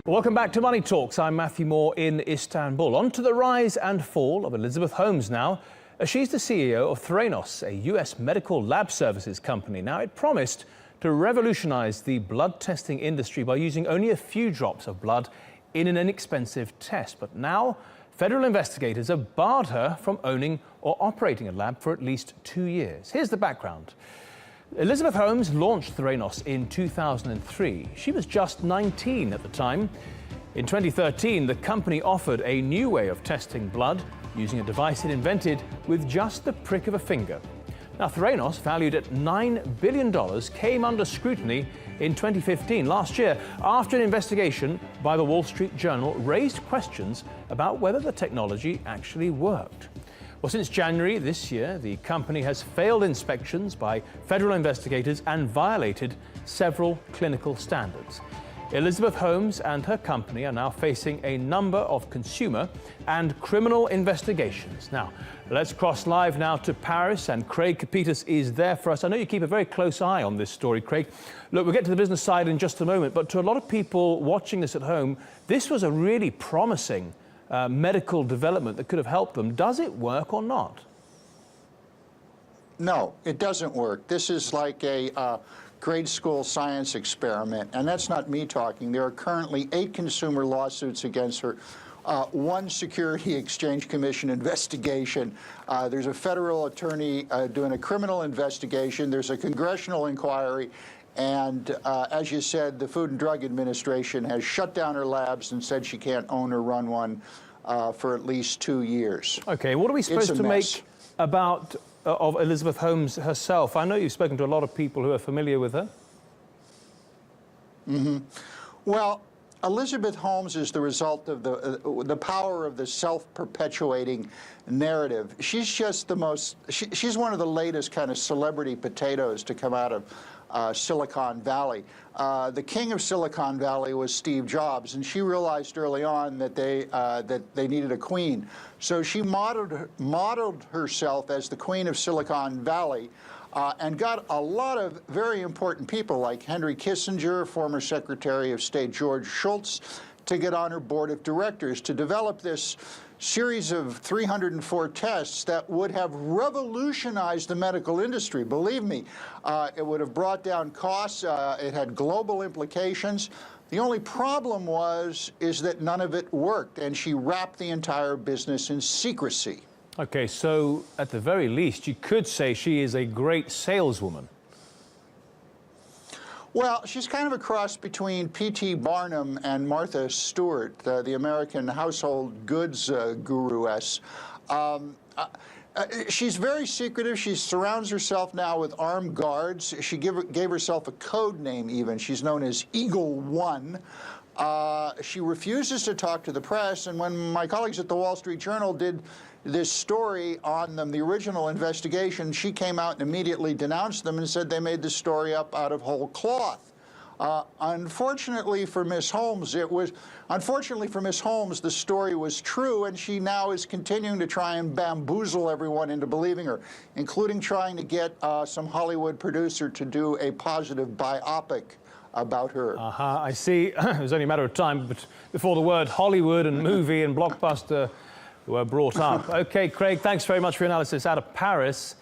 Welcome back to Money Talks. I'm Matthew Moore in Istanbul. On to the rise and fall of Elizabeth Holmes now. She's the CEO of Theranos, a US medical lab services company. Now, it promised to revolutionize the blood testing industry by using only a few drops of blood in an inexpensive test. But now, federal investigators have barred her from owning or operating a lab for at least 2 years. Here's the background. Elizabeth Holmes launched Theranos in 2003. She was just 19 at the time. In 2013, the company offered a new way of testing blood using a device it invented with just the prick of a finger. Now, Theranos, valued at $9 billion, came under scrutiny in 2015, last year, after an investigation by the Wall Street Journal raised questions about whether the technology actually worked. Well, since January this year, the company has failed inspections by federal investigators and violated several clinical standards. Elizabeth Holmes and her company are now facing a number of consumer and criminal investigations. Now, let's cross live now to Paris, and Craig Copetas is there for us. I know you keep a very close eye on this story, Craig. Look, we'll get to the business side in just a moment, but to a lot of people watching this at home, this was a really promising medical development that could have helped them. Does it work or not? No, it doesn't work. This is like a grade school science experiment, and that's not me talking. There are currently 8 consumer lawsuits against her, 1 Security Exchange Commission investigation. There's a federal attorney doing a criminal investigation. There's a congressional inquiry. And as you said, the Food and Drug Administration has shut down her labs and said she can't own or run one for at least 2 years. Okay, what are we supposed to make about of Elizabeth Holmes herself? I know you've spoken to a lot of people who are familiar with her. Well, Elizabeth Holmes is the result of the power of the self-perpetuating narrative. She's just the most, she's one of the latest kind of celebrity potatoes to come out of Silicon Valley. The king of Silicon Valley was Steve Jobs, and she realized early on that they needed a queen. So she modeled herself as the queen of Silicon Valley, and got a lot of very important people like Henry Kissinger, former Secretary of State George Shultz, to get on her board of directors to develop this series of 304 tests that would have revolutionized the medical industry. Believe me, it would have brought down costs. It had global implications. The only problem is that none of it worked, and she wrapped the entire business in secrecy. Okay, so at the very least, you could say she is a great saleswoman. Well, she's kind of a cross between P.T. Barnum and Martha Stewart, the American household goods guru-ess. She's very secretive. She surrounds herself now with armed guards. She gave herself a code name even. She's known as Eagle One. She refuses to talk to the press, and when my colleagues at the Wall Street Journal did this story on them, the original investigation, she came out and immediately denounced them and said they made the story up out of whole cloth. Unfortunately for Miss Holmes, the story was true, and she now is continuing to try and bamboozle everyone into believing her, including trying to get some Hollywood producer to do a positive biopic about her. I see. It was only a matter of time before the word Hollywood and movie and blockbuster were brought up. Okay, Craig, thanks very much for your analysis out of Paris.